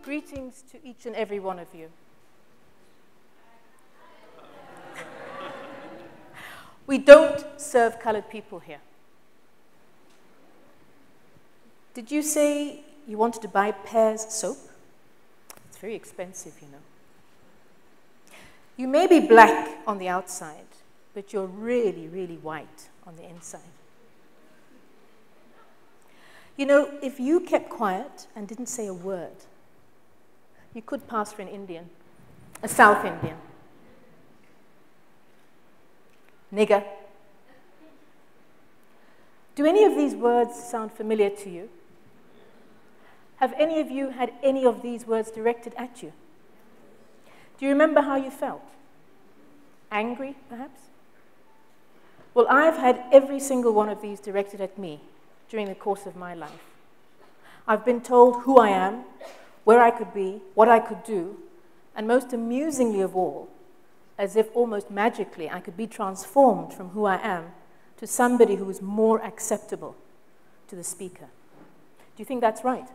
greetings to each and every one of you. We don't serve colored people here. Did you say you wanted to buy Pear's soap? It's very expensive, you know. You may be black on the outside, but you're really, really white on the inside. You know, if you kept quiet and didn't say a word, you could pass for an Indian, a South Indian. Nigger. Do any of these words sound familiar to you? Have any of you had any of these words directed at you? Do you remember how you felt? Angry, perhaps? Well, I've had every single one of these directed at me during the course of my life. I've been told who I am, where I could be, what I could do, and most amusingly of all, as if almost magically I could be transformed from who I am to somebody who is more acceptable to the speaker. Do you think that's right?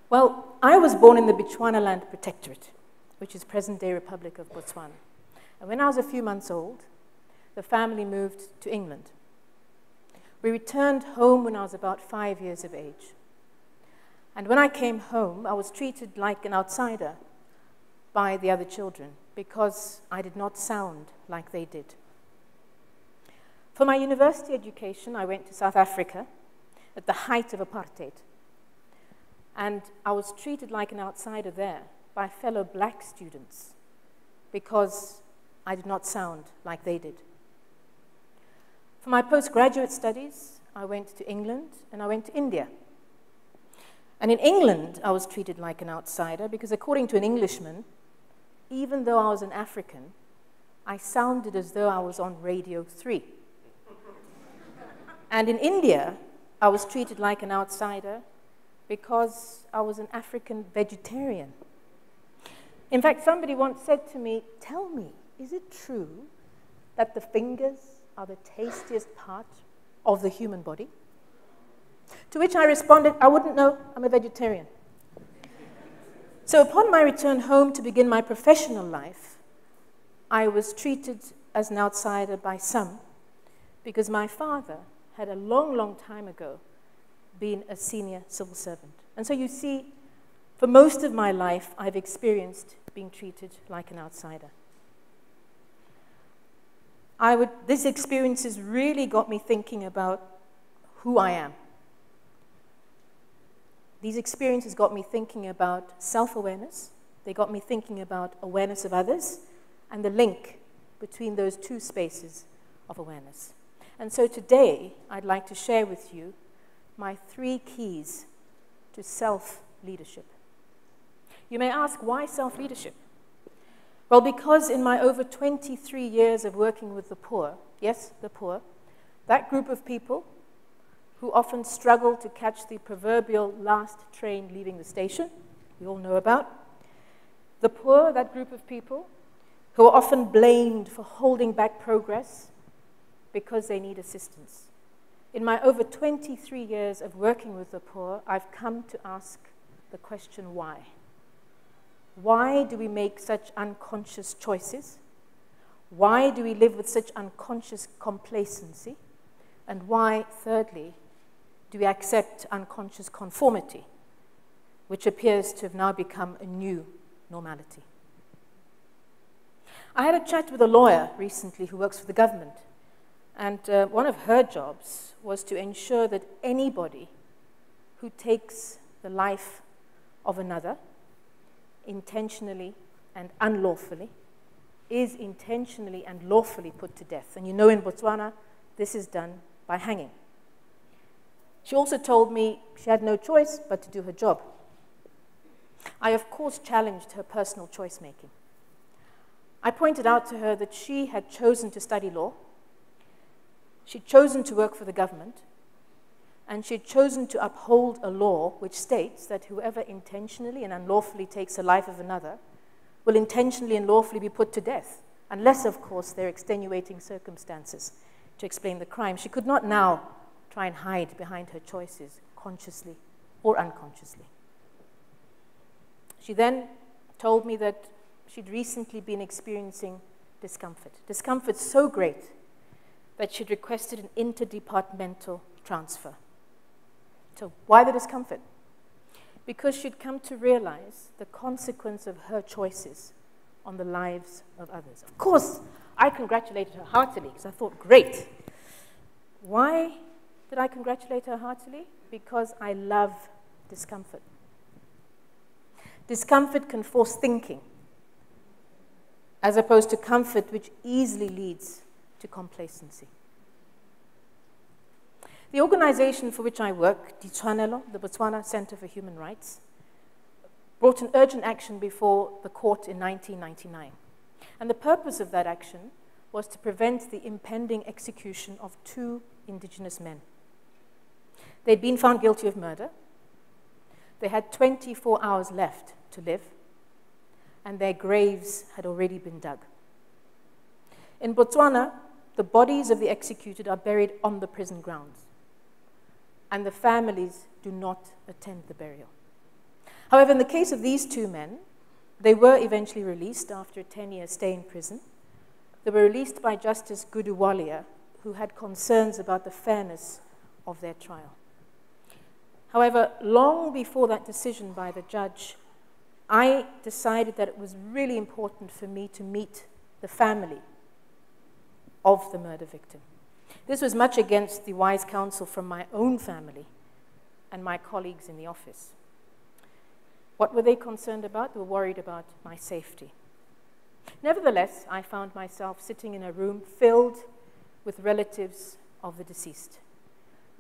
Well, I was born in the Bechuanaland Protectorate, which is present-day Republic of Botswana. And when I was a few months old, the family moved to England. We returned home when I was about 5 years of age. And when I came home, I was treated like an outsider by the other children because I did not sound like they did. For my university education, I went to South Africa at the height of apartheid. And I was treated like an outsider there by fellow black students because I did not sound like they did. For my postgraduate studies, I went to England and I went to India. And in England, I was treated like an outsider because according to an Englishman, even though I was an African, I sounded as though I was on Radio 3. And in India, I was treated like an outsider because I was an African vegetarian. In fact, somebody once said to me, "Tell me, is it true that the fingers are the tastiest part of the human body?" To which I responded, "I wouldn't know, I'm a vegetarian." So upon my return home to begin my professional life, I was treated as an outsider by some because my father had a long, long time ago been a senior civil servant. And so you see, for most of my life, I've experienced being treated like an outsider. These experiences really got me thinking about who I am. These experiences got me thinking about self-awareness. They got me thinking about awareness of others and the link between those two spaces of awareness. And so today, I'd like to share with you my 3 keys to self-leadership. You may ask, why self-leadership? Well, because in my over 23 years of working with the poor, yes, the poor, that group of people who often struggle to catch the proverbial last train leaving the station, we all know about, the poor, that group of people who are often blamed for holding back progress because they need assistance. In my over 23 years of working with the poor, I've come to ask the question, why? Why do we make such unconscious choices? Why do we live with such unconscious complacency? And why, thirdly, do we accept unconscious conformity, which appears to have now become a new normality? I had a chat with a lawyer recently who works for the government. And one of her jobs was to ensure that anybody who takes the life of another intentionally and unlawfully is intentionally and lawfully put to death. And you know in Botswana, this is done by hanging. She also told me she had no choice but to do her job. I, of course, challenged her personal choice-making. I pointed out to her that she had chosen to study law, she'd chosen to work for the government, and she'd chosen to uphold a law which states that whoever intentionally and unlawfully takes the life of another will intentionally and lawfully be put to death, unless, of course, there are extenuating circumstances to explain the crime. She could not now try and hide behind her choices, consciously or unconsciously. She then told me that she'd recently been experiencing discomfort. Discomfort so great that she'd requested an interdepartmental transfer. So why the discomfort? Because she'd come to realize the consequence of her choices on the lives of others. Of course, I congratulated her heartily because I thought, great. Why did I congratulate her heartily? Because I love discomfort. Discomfort can force thinking, as opposed to comfort, which easily leads to complacency. The organization for which I work, Ditshwanelo, the Botswana Center for Human Rights, brought an urgent action before the court in 1999. And the purpose of that action was to prevent the impending execution of 2 indigenous men. They'd been found guilty of murder. They had 24 hours left to live, and their graves had already been dug. In Botswana, the bodies of the executed are buried on the prison grounds, and the families do not attend the burial. However, in the case of these 2 men, they were eventually released after a 10-year stay in prison. They were released by Justice Guduwalia, who had concerns about the fairness of their trial. However, long before that decision by the judge, I decided that it was really important for me to meet the family of the murder victim. This was much against the wise counsel from my own family and my colleagues in the office. What were they concerned about? They were worried about my safety. Nevertheless, I found myself sitting in a room filled with relatives of the deceased.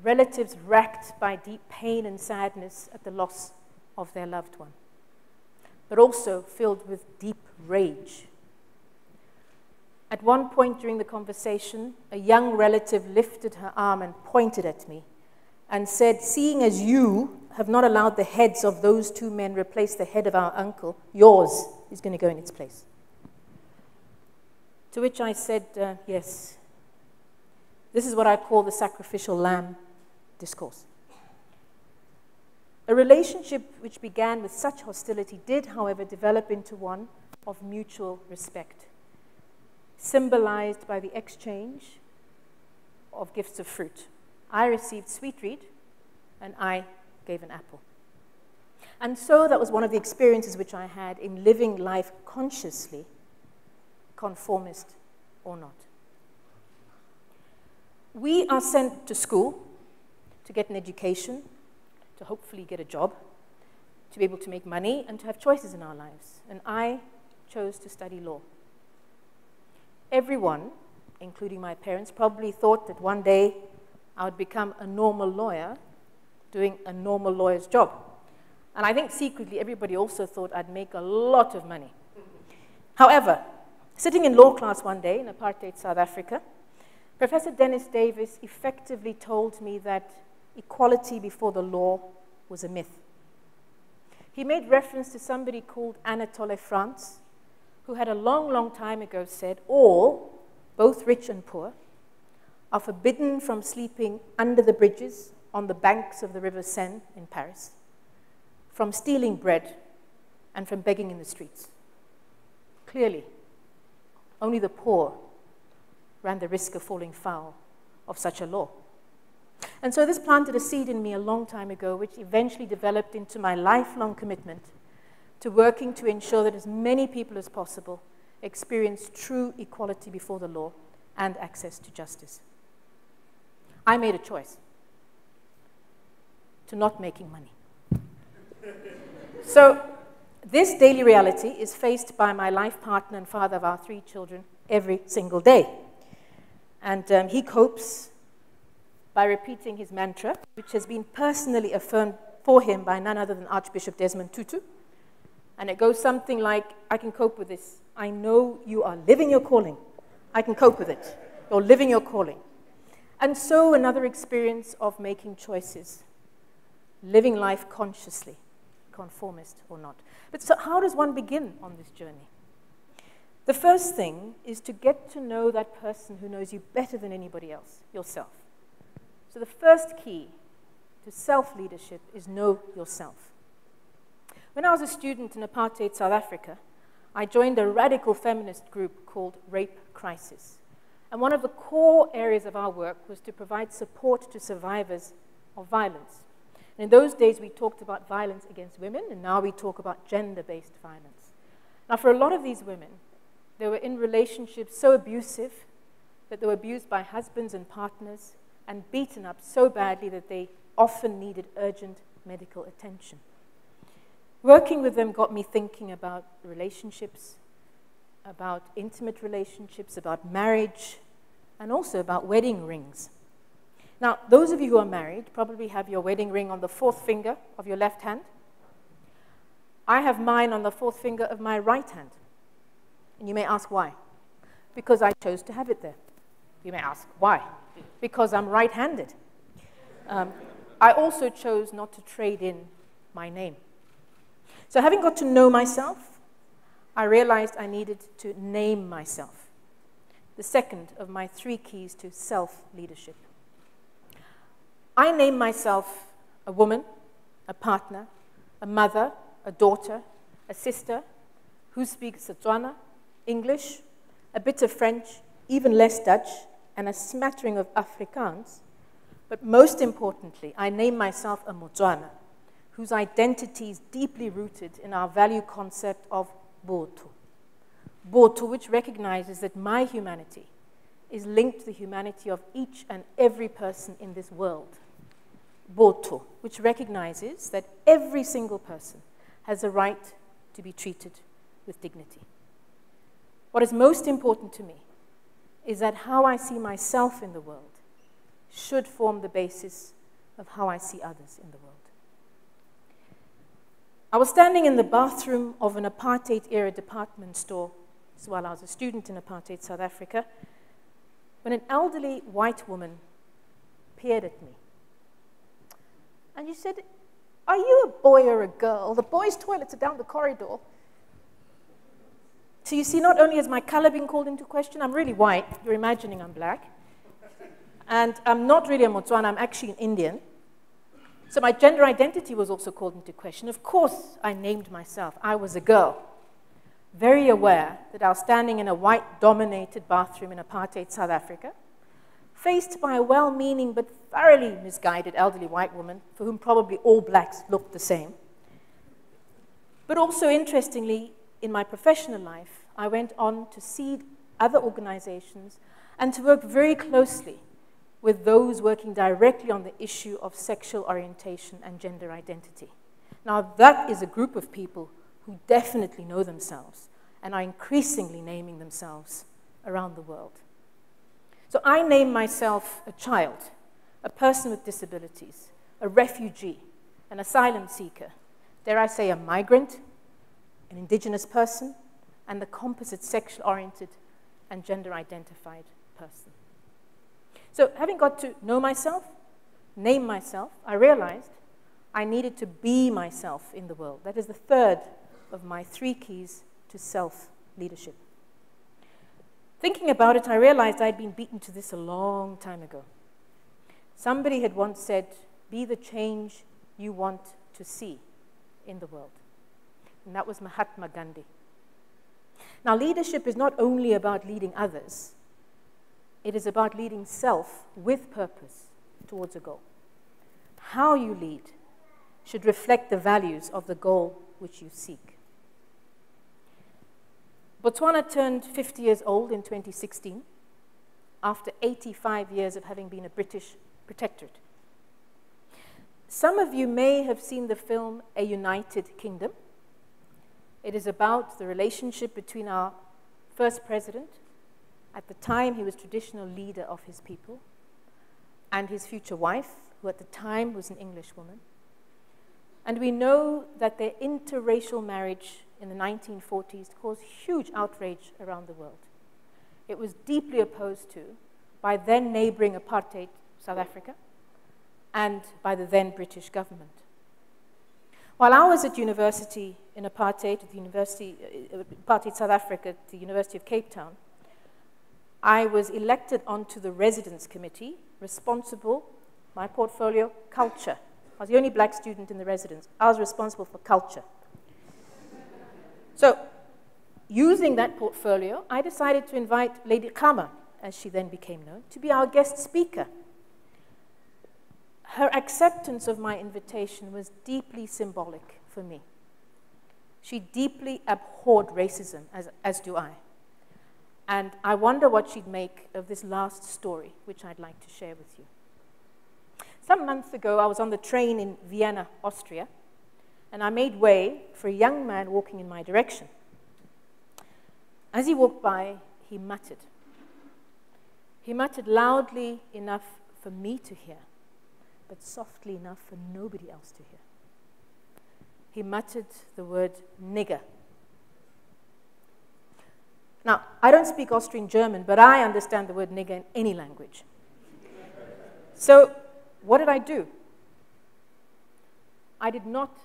Relatives racked by deep pain and sadness at the loss of their loved one, but also filled with deep rage. At one point during the conversation, a young relative lifted her arm and pointed at me and said, "Seeing as you have not allowed the heads of those 2 men replace the head of our uncle, yours is going to go in its place." To which I said, yes. This is what I call the sacrificial lamb discourse. A relationship which began with such hostility did, however, develop into one of mutual respect, symbolized by the exchange of gifts of fruit. I received sweet reed, and I gave an apple. And so that was one of the experiences which I had in living life consciously, conformist or not. We are sent to school to get an education, to hopefully get a job, to be able to make money, and to have choices in our lives. And I chose to study law. Everyone, including my parents, probably thought that one day I would become a normal lawyer doing a normal lawyer's job. And I think secretly everybody also thought I'd make a lot of money. However, sitting in law class one day in apartheid South Africa, Professor Dennis Davis effectively told me that equality before the law was a myth. He made reference to somebody called Anatole France, who had a long, long time ago said, all, both rich and poor, are forbidden from sleeping under the bridges on the banks of the River Seine in Paris, from stealing bread, and from begging in the streets. Clearly, only the poor ran the risk of falling foul of such a law. And so this planted a seed in me a long time ago, which eventually developed into my lifelong commitment to working to ensure that as many people as possible experience true equality before the law and access to justice. I made a choice to not making money. So this daily reality is faced by my life partner and father of our 3 children every single day. And he copes by repeating his mantra, which has been personally affirmed for him by none other than Archbishop Desmond Tutu. And it goes something like, I can cope with this. I know you are living your calling. I can cope with it. You're living your calling. And so another experience of making choices, living life consciously, conformist or not. But so how does one begin on this journey? The first thing is to get to know that person who knows you better than anybody else, yourself. So the first key to self-leadership is know yourself. When I was a student in apartheid South Africa, I joined a radical feminist group called Rape Crisis. And one of the core areas of our work was to provide support to survivors of violence. And in those days, we talked about violence against women, and now we talk about gender-based violence. Now, for a lot of these women, they were in relationships so abusive that they were abused by husbands and partners and beaten up so badly that they often needed urgent medical attention. Working with them got me thinking about relationships, about intimate relationships, about marriage, and also about wedding rings. Now, those of you who are married probably have your wedding ring on the fourth finger of your left hand. I have mine on the fourth finger of my right hand. And you may ask why. Because I chose to have it there. You may ask why. Because I'm right-handed. I also chose not to trade in my name. So having got to know myself, I realized I needed to name myself. The second of my 3 keys to self-leadership. I name myself a woman, a partner, a mother, a daughter, a sister who speaks Setswana, English, a bit of French, even less Dutch, and a smattering of Afrikaans. But most importantly, I name myself a Motswana, whose identity is deeply rooted in our value concept of Botho. Botho, which recognizes that my humanity is linked to the humanity of each and every person in this world. Botho, which recognizes that every single person has a right to be treated with dignity. What is most important to me is that how I see myself in the world should form the basis of how I see others in the world. I was standing in the bathroom of an apartheid-era department store, this is while I was a student in apartheid South Africa, when an elderly white woman peered at me. And she said, "Are you a boy or a girl? The boys' toilets are down the corridor." So you see, not only is my color being called into question, I'm really white. You're imagining I'm black. And I'm not really a Motswana, I'm actually an Indian. So my gender identity was also called into question. Of course, I named myself. I was a girl, very aware that I was standing in a white-dominated bathroom in apartheid South Africa, faced by a well-meaning but thoroughly misguided elderly white woman for whom probably all blacks looked the same. But also, interestingly, in my professional life, I went on to seed other organizations and to work very closely with those working directly on the issue of sexual orientation and gender identity. Now, that is a group of people who definitely know themselves and are increasingly naming themselves around the world. So I name myself a child, a person with disabilities, a refugee, an asylum seeker, dare I say a migrant, an indigenous person, and the composite sexual-oriented and gender-identified person. So having got to know myself, name myself, I realized I needed to be myself in the world. That is the third of my 3 keys to self-leadership. Thinking about it, I realized I'd been beaten to this a long time ago. Somebody had once said, "Be the change you want to see in the world." And that was Mahatma Gandhi. Now, leadership is not only about leading others, it is about leading self with purpose towards a goal. How you lead should reflect the values of the goal which you seek. Botswana turned 50 years old in 2016, after 85 years of having been a British protectorate. Some of you may have seen the film A United Kingdom. It is about the relationship between our first president, at the time he was traditional leader of his people, and his future wife, who at the time was an English woman. And we know that their interracial marriage in the 1940s caused huge outrage around the world. It was deeply opposed to by then neighboring apartheid South Africa and by the then British government. While I was at university in apartheid, apartheid South Africa, at the University of Cape Town, I was elected onto the residence committee responsible, my portfolio, culture. I was the only black student in the residence. I was responsible for culture. So, using that portfolio, I decided to invite Lady Kama, as she then became known, to be our guest speaker. Her acceptance of my invitation was deeply symbolic for me. She deeply abhorred racism, as do I. And I wonder what she'd make of this last story, which I'd like to share with you. Some months ago, I was on the train in Vienna, Austria, and I made way for a young man walking in my direction. As he walked by, he muttered. He muttered loudly enough for me to hear, but softly enough for nobody else to hear. He muttered the word nigger. Now, I don't speak Austrian German, but I understand the word nigger in any language. So, what did I do? I did not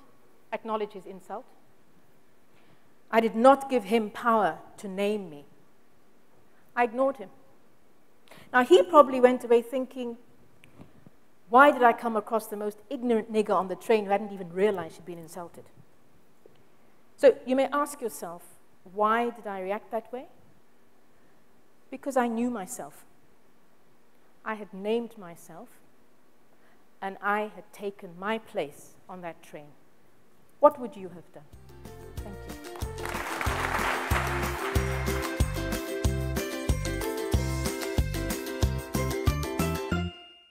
acknowledge his insult. I did not give him power to name me. I ignored him. Now, he probably went away thinking, why did I come across the most ignorant nigger on the train who hadn't even realized she'd been insulted? So you may ask yourself, why did I react that way? Because I knew myself. I had named myself, and I had taken my place on that train. What would you have done? Thank you.